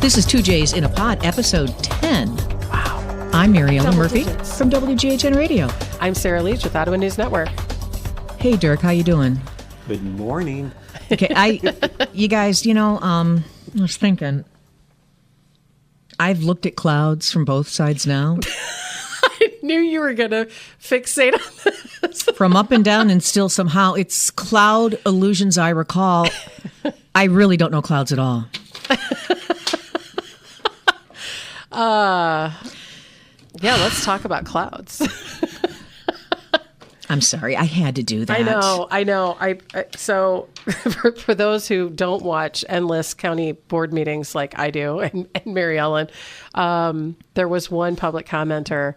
This is 2J's in a Pod, episode 10. Wow. I'm Mary Ellen Murphy digits. from WGHN Radio. I'm Sarah Leach with Ottawa News Network. Hey, Dirk, how you doing? Good morning. Okay, you guys, I was thinking, I've looked at clouds from both sides now. I knew you were going to fixate on this. From up and down, and still somehow it's cloud illusions I recall. I really don't know clouds at all. Yeah, let's talk about clouds. I'm sorry, I had to do that. I know. So for those who don't watch endless county board meetings like I do and Mary Ellen, there was one public commenter,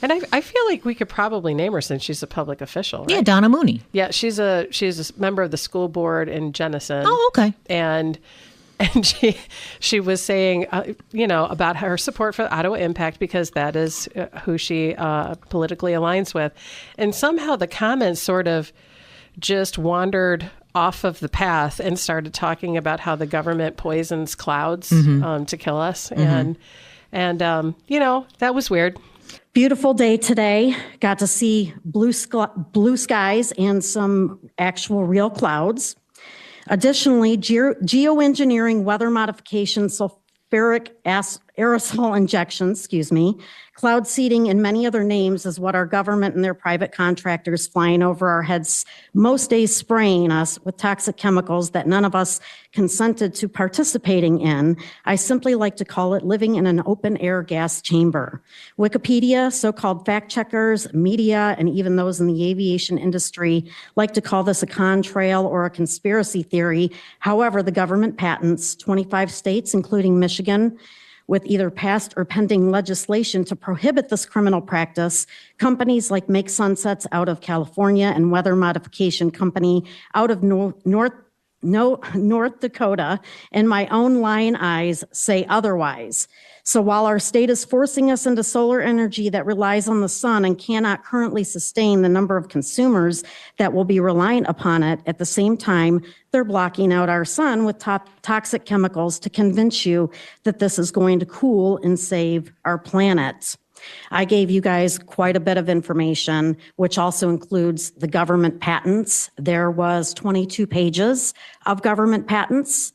and I feel like we could probably name her since she's a public official, right? Yeah, Donna Mooney. Yeah, she's a member of the school board in Jenison. Oh, okay. And she was saying, about her support for Ottawa Impact because that is who she politically aligns with. And somehow the comments sort of just wandered off of the path and started talking about how the government poisons clouds to kill us. And that was weird. Beautiful day today. Got to see blue skies and some actual real clouds. Additionally, geoengineering, weather modification, sulfuric aerosol injections, cloud seeding, and many other names is what our government and their private contractors flying over our heads most days spraying us with toxic chemicals that none of us consented to participating in. I simply like to call it living in an open air gas chamber. Wikipedia, so-called fact checkers, media, and even those in the aviation industry like to call this a contrail or a conspiracy theory. However, the government patents 25 states, including Michigan, with either passed or pending legislation to prohibit this criminal practice. Companies like Make Sunsets out of California and Weather Modification Company out of North Dakota, and my own lying eyes say otherwise. So while our state is forcing us into solar energy that relies on the sun and cannot currently sustain the number of consumers that will be reliant upon it, at the same time, they're blocking out our sun with toxic chemicals to convince you that this is going to cool and save our planet. I gave you guys quite a bit of information, which also includes the government patents. There was 22 pages of government patents.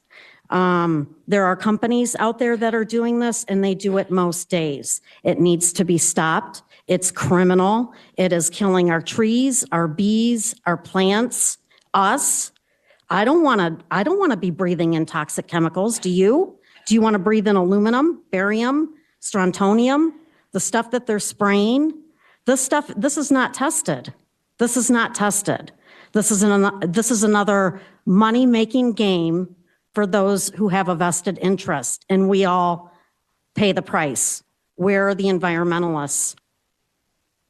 There are companies out there that are doing this, and they do it most days. It needs to be stopped. It's criminal. It is killing our trees, our bees, our plants, us. I don't want to be breathing in toxic chemicals. Do you? Do you want to breathe in aluminum, barium, strontium? The stuff that they're spraying, this is not tested. This is not tested. This is another money-making game for those who have a vested interest, and we all pay the price. Where are the environmentalists?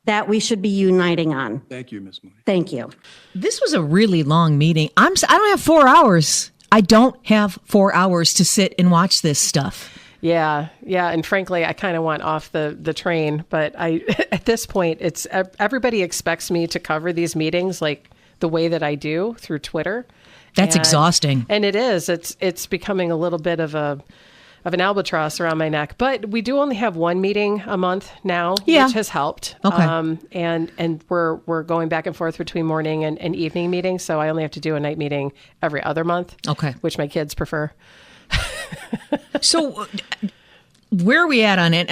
That we should be uniting on. Thank you, Ms. Mooney. Thank you. This was a really long meeting. I don't have 4 hours. I don't have 4 hours to sit and watch this stuff. Yeah. And frankly, I kind of want off the train, but at this point, it's everybody expects me to cover these meetings like the way that I do through Twitter. That's exhausting. And it is. It's becoming a little bit of an albatross around my neck. But we do only have one meeting a month now, which has helped. Okay. And we're going back and forth between morning and evening meetings. So I only have to do a night meeting every other month. Okay. Which my kids prefer. So where are we at on it?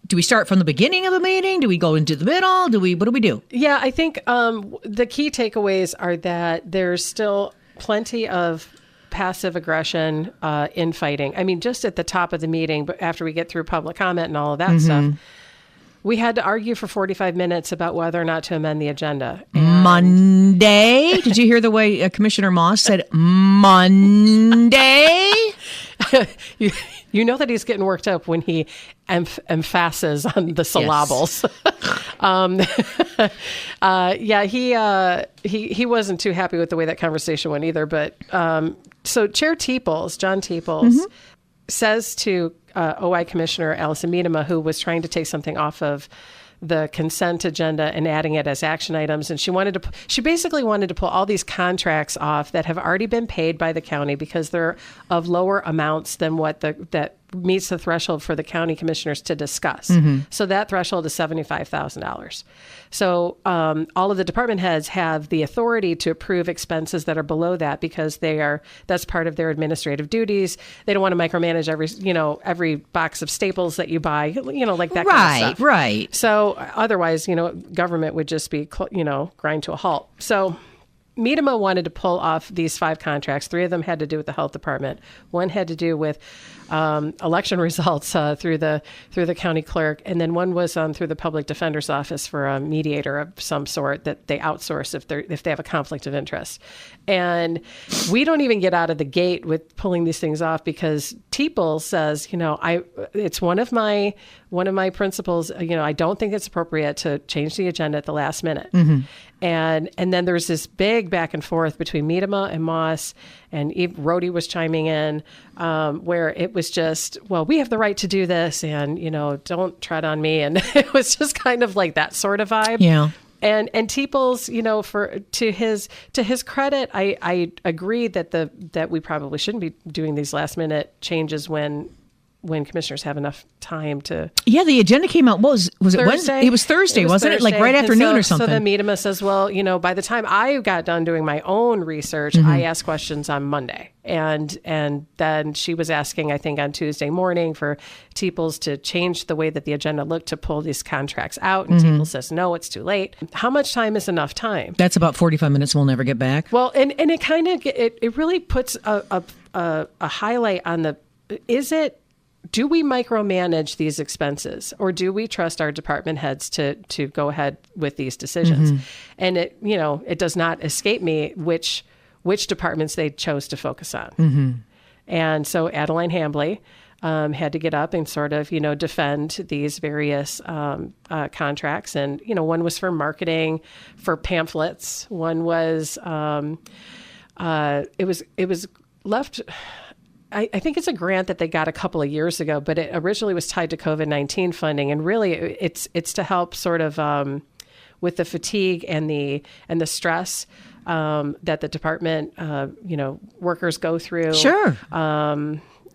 Do we start from the beginning of the meeting? Do we go into the middle? What do we do? Yeah, I think the key takeaways are that there's still plenty of passive aggression, infighting. I mean, just at the top of the meeting, but after we get through public comment and all of that stuff, we had to argue for 45 minutes about whether or not to amend the agenda. Monday? Did you hear the way Commissioner Moss said Monday? You know that he's getting worked up when he emphases on the syllables. Yes. He wasn't too happy with the way that conversation went either. But so Chair Teeples, John Teeples, says to OI Commissioner Allison Miedema, who was trying to take something off of the consent agenda and adding it as action items. And she basically wanted to pull all these contracts off that have already been paid by the county because they're of lower amounts than what that meets the threshold for the county commissioners to discuss. So that threshold is $75,000. So all of the department heads have the authority to approve expenses that are below that because that's part of their administrative duties. They don't want to micromanage every box of staples that you buy, like that kind of stuff. Right. So otherwise, government would just be, grind to a halt. So Miedema wanted to pull off these 5 contracts. 3 of them had to do with the health department. One had to do with election results through the county clerk, and then one was through the public defender's office for a mediator of some sort that they outsource if they have a conflict of interest. And we don't even get out of the gate with pulling these things off because Teeple says, it's one of my principles. I don't think it's appropriate to change the agenda at the last minute. And then there's this big back and forth between Miedema and Moss, and Rhodey was chiming in, where it was just, well, we have the right to do this, and don't tread on me, and it was just kind of like that sort of vibe. Yeah. And Teeple's, to his credit, I agree that we probably shouldn't be doing these last minute changes when commissioners have enough time to. Yeah, the agenda came out. Was it Wednesday? It was Thursday, wasn't it? Like right afternoon or something. So then Miedema says, well, by the time I got done doing my own research, I asked questions on Monday. And then she was asking, I think, on Tuesday morning for Teeples to change the way that the agenda looked to pull these contracts out. And Teeples says, no, it's too late. How much time is enough time? That's about 45 minutes we'll never get back. Well, and it kind of, it really puts a highlight on do we micromanage these expenses, or do we trust our department heads to go ahead with these decisions? And it does not escape me which departments they chose to focus on. And so Adeline Hambley had to get up and sort of, defend these various contracts. And, one was for marketing, for pamphlets. One was, it was left... I think it's a grant that they got a couple of years ago, but it originally was tied to COVID-19 funding, and really it's to help sort of with the fatigue and the stress that the department workers go through. Sure.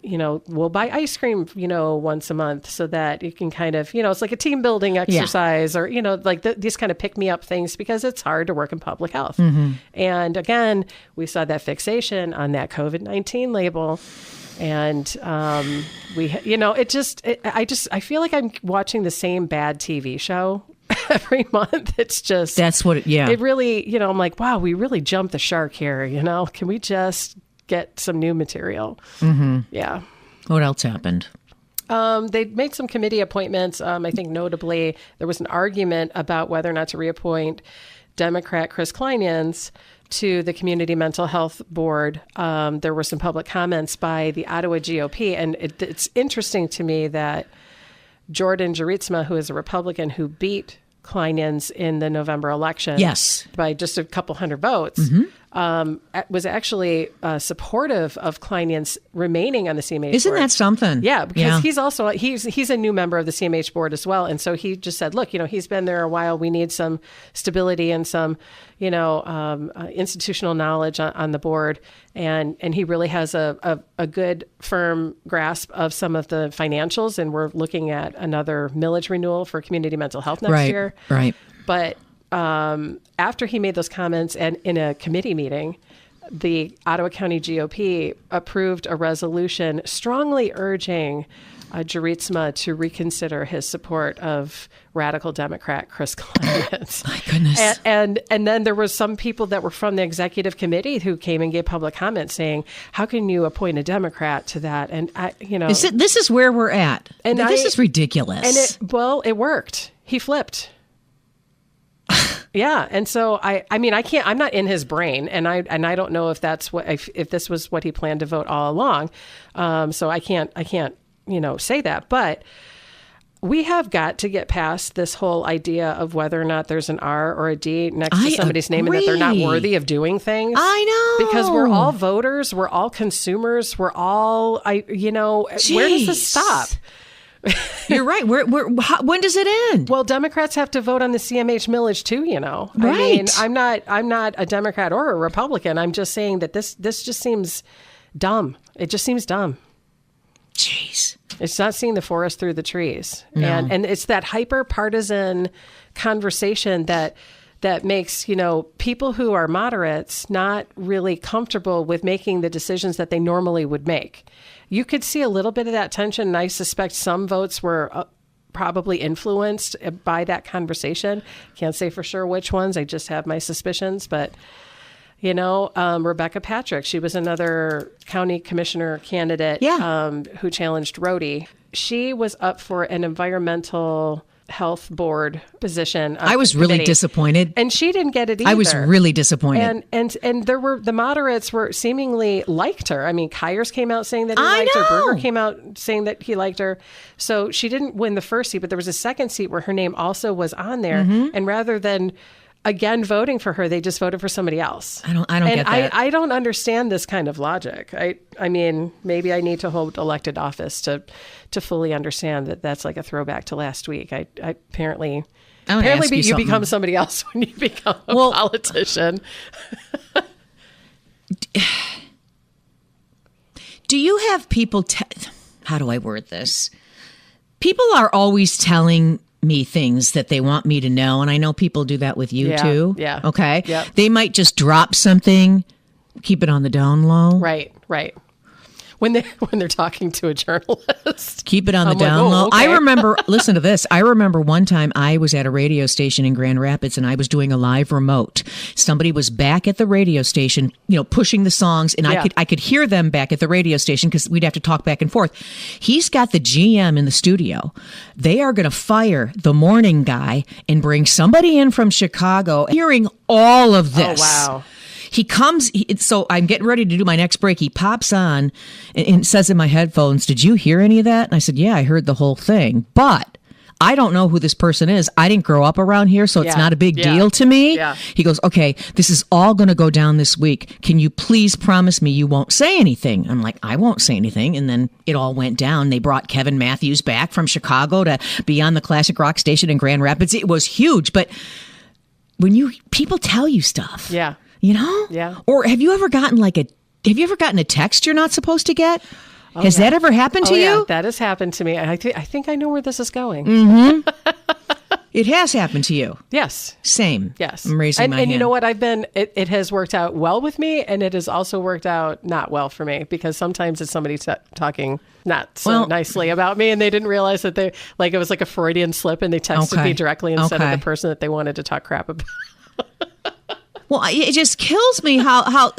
We'll buy ice cream, once a month so that you can kind of, it's like a team building exercise or, these kind of pick me up things because it's hard to work in public health. And again, we saw that fixation on that COVID-19 label. And I feel like I'm watching the same bad TV show every month. It's just, that's what it really, I'm like, wow, we really jumped the shark here. Can we just get some new material? Yeah. What else happened? They made some committee appointments. I think notably there was an argument about whether or not to reappoint Democrat Chris Kleinjans to the Community Mental Health Board. There were some public comments by the Ottawa GOP, and it's interesting to me that Jordan Jaritsma, who is a Republican who beat Kleinjans in the November election by just a couple hundred votes, was actually supportive of Kleinjans remaining on the CMH board. Isn't that something? Yeah, because he's also he's a new member of the CMH board as well, and so he just said, look, he's been there a while. We need some stability and some institutional knowledge on the board, and he really has a good firm grasp of some of the financials, and we're looking at another millage renewal for community mental health next year. Right. But after he made those comments and in a committee meeting, the Ottawa County GOP approved a resolution strongly urging Jaritsma to reconsider his support of radical Democrat Chris Kleinjans. My goodness. And then there were some people that were from the executive committee who came and gave public comments saying, how can you appoint a Democrat to that? And, this is where we're at. And this is ridiculous. And it worked. He flipped. Yeah. And so I'm not in his brain, and I don't know if that's if this was what he planned to vote all along. So I can't say that, but we have got to get past this whole idea of whether or not there's an R or a D next to somebody's name and that they're not worthy of doing things. I know. Because we're all voters. We're all consumers. We're all, where does this stop? You're right. When does it end? Well, Democrats have to vote on the CMH millage too, Right. I mean, I'm not a Democrat or a Republican. I'm just saying that this just seems dumb. It just seems dumb. Jeez. It's not seeing the forest through the trees. No. And it's that hyper partisan conversation that makes, people who are moderates not really comfortable with making the decisions that they normally would make. You could see a little bit of that tension, and I suspect some votes were probably influenced by that conversation. Can't say for sure which ones. I just have my suspicions, but Rebecca Patrick, she was another county commissioner candidate who challenged Rhodey. She was up for an environmental health board position. I was really disappointed. And she didn't get it either. I was really disappointed. And there were, the moderates were seemingly liked her. I mean, Kyers came out saying that he liked her. Berger came out saying that he liked her. So she didn't win the first seat, but there was a second seat where her name also was on there. And rather than again voting for her, they just voted for somebody else. I don't get that. I don't understand this kind of logic. I mean, maybe I need to hold elected office to fully understand that that's like a throwback to last week. Apparently you become somebody else when you become a politician. Do you have people how do I word this? People are always telling me things that they want me to know, and I know people do that with you too. Yeah. Okay. Yep. They might just drop something, keep it on the down low. Right. When they're talking to a journalist, keep it on the down low. Okay. I remember, listen to this. I remember one time I was at a radio station in Grand Rapids and I was doing a live remote. Somebody was back at the radio station, pushing the songs, and I could hear them back at the radio station because we'd have to talk back and forth. He's got the GM in the studio. They are going to fire the morning guy and bring somebody in from Chicago. Hearing all of this. Oh, wow. He comes, so I'm getting ready to do my next break. He pops on and says in my headphones, "Did you hear any of that?" And I said, "Yeah, I heard the whole thing. But I don't know who this person is. I didn't grow up around here, so it's not a big deal to me." Yeah. He goes, "Okay, this is all going to go down this week. Can you please promise me you won't say anything?" I'm like, "I won't say anything." And then it all went down. They brought Kevin Matthews back from Chicago to be on the classic rock station in Grand Rapids. It was huge. But when people tell you stuff. Yeah. Yeah. Or have you ever gotten a text you're not supposed to get? Has that ever happened to you? Yeah, that has happened to me. I think I know where this is going. Mm-hmm. It has happened to you. Yes. Same. Yes. I'm raising my hand. And you know what? It has worked out well with me, and it has also worked out not well for me, because sometimes it's somebody talking not so nicely about me, and they didn't realize that it was like a Freudian slip, and they texted me directly instead of the person that they wanted to talk crap about. Well, it just kills me how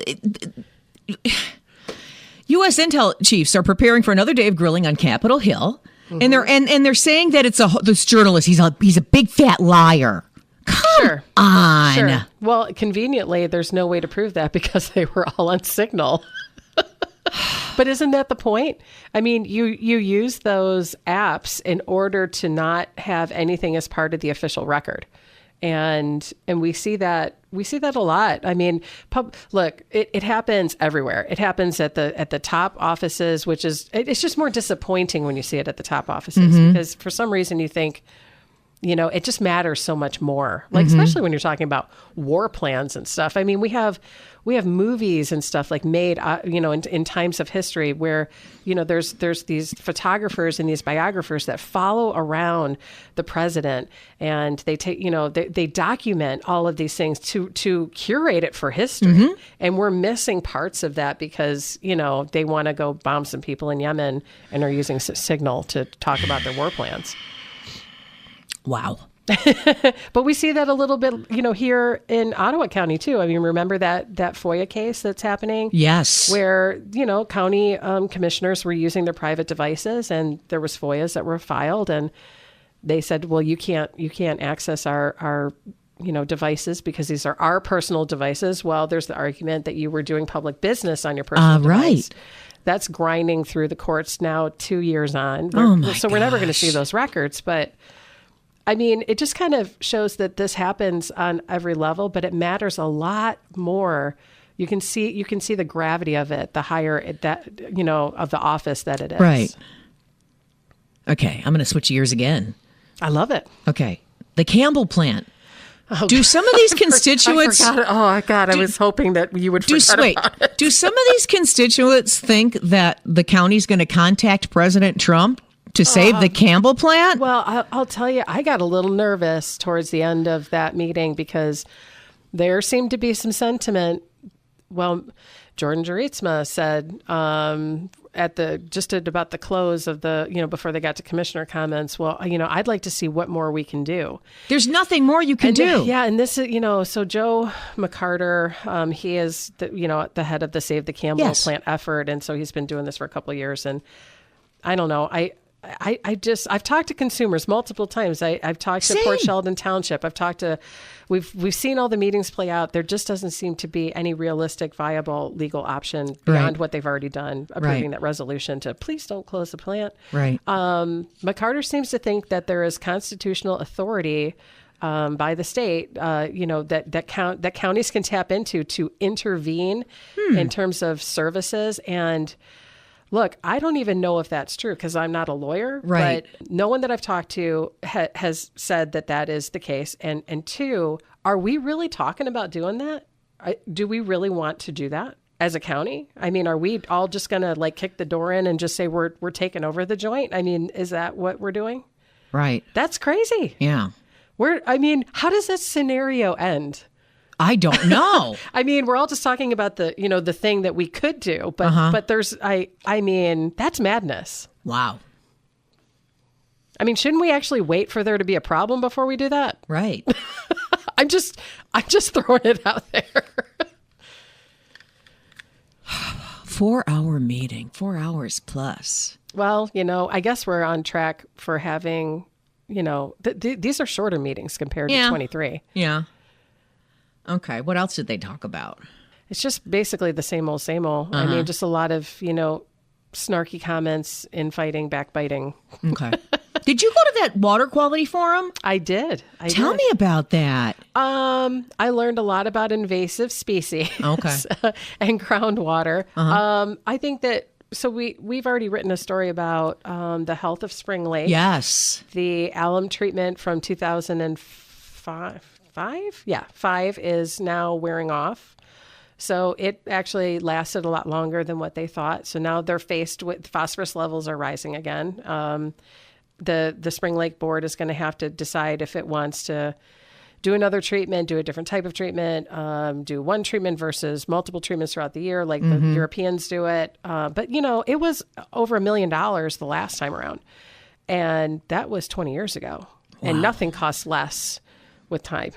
U.S. intel chiefs are preparing for another day of grilling on Capitol Hill, and they're saying that this journalist he's a big fat liar. Come on. Sure. Well, conveniently, there's no way to prove that because they were all on Signal. But isn't that the point? I mean, you use those apps in order to not have anything as part of the official record. And we see that a lot. I mean, look, it happens everywhere. It happens at the top offices, it's just more disappointing when you see it at the top offices, because for some reason you think, it just matters so much more. Like, especially when you're talking about war plans and stuff. I mean, we have movies and stuff like made, in times of history where, there's these photographers and these biographers that follow around the president, and they take, they document all of these things to curate it for history. And we're missing parts of that because, they want to go bomb some people in Yemen and are using Signal to talk about their war plans. Wow. But we see that a little bit, here in Ottawa County too. I mean, remember that FOIA case that's happening? Yes. Where, county commissioners were using their private devices, and there was FOIAs that were filed, and they said, well, you can't access our devices because these are our personal devices. Well, there's the argument that you were doing public business on your personal device. Right. That's grinding through the courts now 2 years on. We're never going to see those records, but I mean, it just kind of shows that this happens on every level, but it matters a lot more. You can see the gravity of it, the higher of the office that it is. Right. Okay, I'm going to switch gears again. I love it. Okay, the Campbell Plant. Do some of these constituents? I forgot. Oh God, I was hoping that you would forget about it. Do some of these constituents think that the county's going to contact President Trump To save the Campbell plant? Well, I'll tell you, I got a little nervous towards the end of that meeting because there seemed to be some sentiment. Well, Jordan Jaritsma said about the close of the, before they got to commissioner comments, well, I'd like to see what more we can do. There's nothing more you can do. Yeah. And this is, so Joe McCarter, he is, the head of the Save the Campbell Plant effort. And so he's been doing this for a couple of years. And I don't know. I've talked to consumers multiple times. I've talked to Port Sheldon Township. We've seen all the meetings play out. There just doesn't seem to be any realistic, viable legal option beyond what they've already done, approving that resolution to please don't close the plant. Right. McCarter seems to think that there is constitutional authority by the state, that counties can tap into to intervene in terms of services. And look, I don't even know if that's true because I'm not a lawyer, right. But no one that I've talked to has said that is the case. And two, are we really talking about doing that? Do we really want to do that as a county? I mean, are we all just going to kick the door in and just say we're taking over the joint? I mean, is that what we're doing? Right. That's crazy. Yeah. How does this scenario end? I don't know. I mean, we're all just talking about the thing that we could do, but there's, that's madness. Wow. I mean, shouldn't we actually wait for there to be a problem before we do that? Right. I'm just throwing it out there. 4-hour meeting, 4 hours plus. Well, I guess we're on track for having, these are shorter meetings compared to 23. Yeah. Okay. What else did they talk about? It's just basically the same old, same old. I mean, just a lot of, snarky comments, infighting, backbiting. Okay. Did you go to that water quality forum? I did. Tell me about that. I learned a lot about invasive species and groundwater. I think that, so we've already written a story about the health of Spring Lake. Yes. The alum treatment from 2005. 5 is now wearing off. So it actually lasted a lot longer than what they thought. So now they're faced with phosphorus levels are rising again. The Spring Lake Board is going to have to decide if it wants to do another treatment, do a different type of treatment, do one treatment versus multiple treatments throughout the year, like the Europeans do it. But, it was over $1 million the last time around. And that was 20 years ago. Wow. And nothing costs less with time.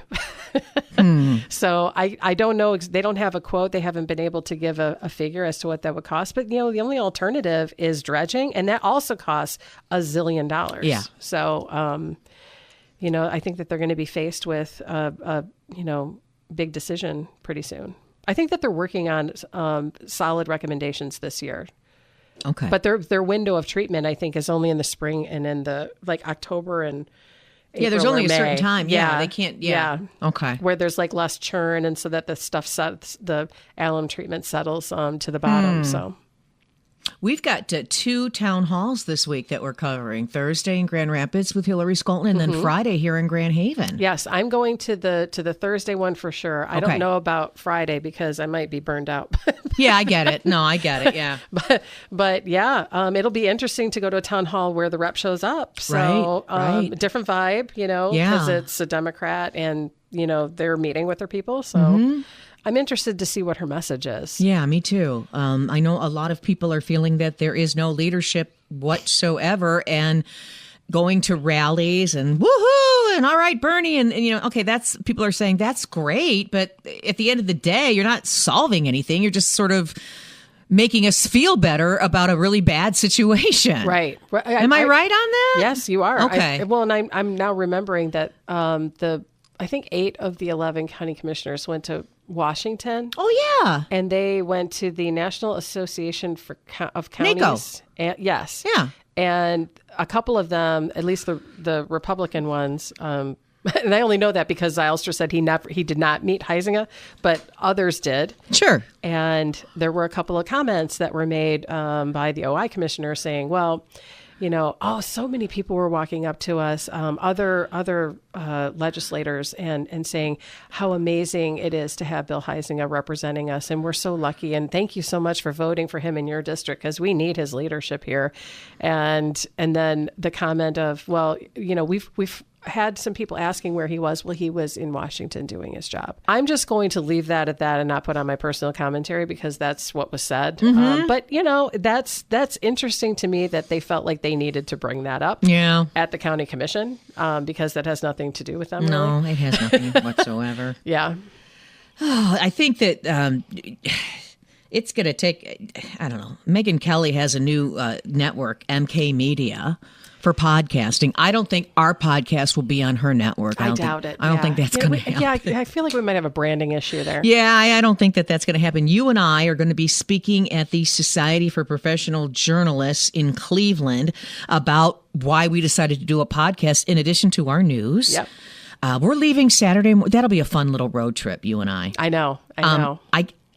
So I don't know. They don't have a quote. They haven't been able to give a figure as to what that would cost. But, the only alternative is dredging. And that also costs $1 zillion. Yeah. So, I think that they're going to be faced with a big decision pretty soon. I think that they're working on solid recommendations this year. Okay. But their window of treatment, I think, is only in the spring and in the October and April there's only a May. certain time. Yeah, they can't. Yeah. Okay. Where there's less churn, and so that the stuff the alum treatment settles to the bottom. So we've got 2 town halls this week that we're covering. Thursday in Grand Rapids with Hillary Scholten, and then Friday here in Grand Haven. Yes, I'm going to the Thursday one for sure. I don't know about Friday because I might be burned out. Yeah, I get it. No, I get it. Yeah. But yeah, it'll be interesting to go to a town hall where the rep shows up. So right. Different vibe, because it's a Democrat and, they're meeting with their people. So I'm interested to see what her message is. Yeah, me too. I know a lot of people are feeling that there is no leadership whatsoever and going to rallies and woohoo and all right, Bernie. And that's people are saying that's great. But at the end of the day, you're not solving anything. You're just sort of making us feel better about a really bad situation. Right. Am I right on that? Yes, you are. Okay. And I'm now remembering that I think 8 of the 11 county commissioners went to Washington. Oh, yeah. And they went to the National Association of Counties. NACO. And, yes. Yeah. And a couple of them, at least the Republican ones, and I only know that because Zylstra said he did not meet Huizinga, but others did. Sure. And there were a couple of comments that were made by the OI commissioner saying, well, so many people were walking up to us, other legislators, and saying how amazing it is to have Bill Huizenga representing us, and we're so lucky, and thank you so much for voting for him in your district because we need his leadership here. And then the comment of, well, we've had some people asking where he was. Well, he was in Washington doing his job. I'm just going to leave that at that and not put on my personal commentary because that's what was said. But that's interesting to me that they felt like they needed to bring that up at the county commission because that has nothing to do with them. No, really. it has nothing whatsoever. Yeah. Oh, I think that it's going to take, I don't know. Megyn Kelly has a new network, MK Media, for podcasting. I don't think our podcast will be on her network. I doubt it. I don't think that's going to happen. Yeah, I feel like we might have a branding issue there. Yeah, I don't think that's going to happen. You and I are going to be speaking at the Society for Professional Journalists in Cleveland about why we decided to do a podcast in addition to our news. Yep. We're leaving Saturday. That'll be a fun little road trip, you and I. I know.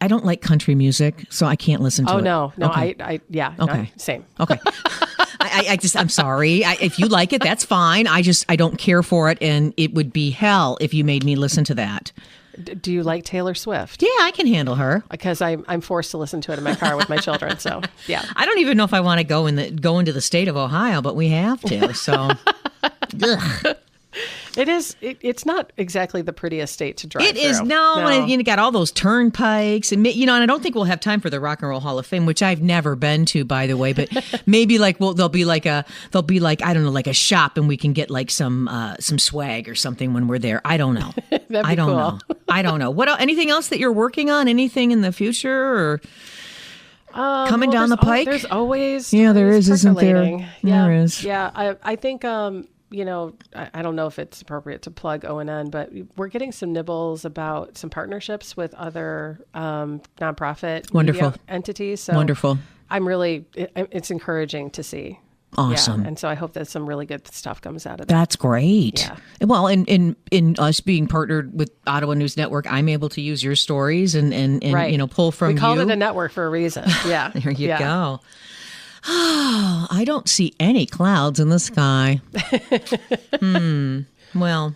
I don't like country music, so I can't listen to it. Oh, no. Okay. Okay. No, same. Okay. I'm sorry. If you like it, that's fine. I don't care for it, and it would be hell if you made me listen to that. Do you like Taylor Swift? Yeah, I can handle her. Because I'm forced to listen to it in my car with my children. So, yeah. I don't even know if I want to go into the state of Ohio, but we have to. So, ugh. It is. It's not exactly the prettiest state to drive through. It is and you got all those turnpikes, and and I don't think we'll have time for the Rock and Roll Hall of Fame, which I've never been to, by the way. But maybe there'll be like I don't know, like a shop, and we can get like some swag or something when we're there. I don't know. I don't know. I don't know. What else, anything else that you're working on? Anything in the future or coming down the pike? There's always there is, isn't there? Yeah, there is. Yeah, I think. I don't know if it's appropriate to plug ONN, but we're getting some nibbles about some partnerships with other nonprofit media entities. So wonderful. It's encouraging to see. Awesome. Yeah, and so I hope that some really good stuff comes out of that. That's great. Yeah. Well, in us being partnered with Ottawa News Network, I'm able to use your stories and right. Pull from you. We called it a network for a reason. Yeah. There you go. Oh, I don't see any clouds in the sky. Well,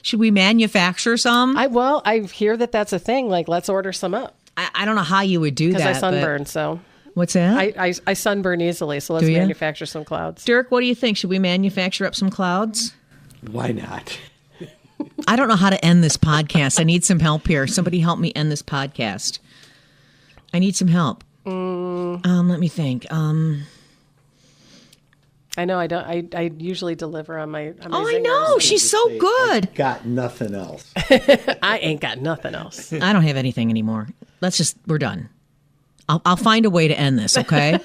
should we manufacture some? I hear that that's a thing. Like, let's order some up. I don't know how you would do that. Because I sunburn, so. What's that? I sunburn easily, so let's manufacture some clouds. Dirk, what do you think? Should we manufacture up some clouds? Why not? I don't know how to end this podcast. I need some help here. Somebody help me end this podcast. I need some help. Let me think. I know I don't. I usually deliver on my. I know. She's so good. Got nothing else. I ain't got nothing else. I don't have anything anymore. We're done. I'll find a way to end this. Okay.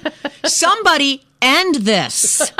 Somebody end this.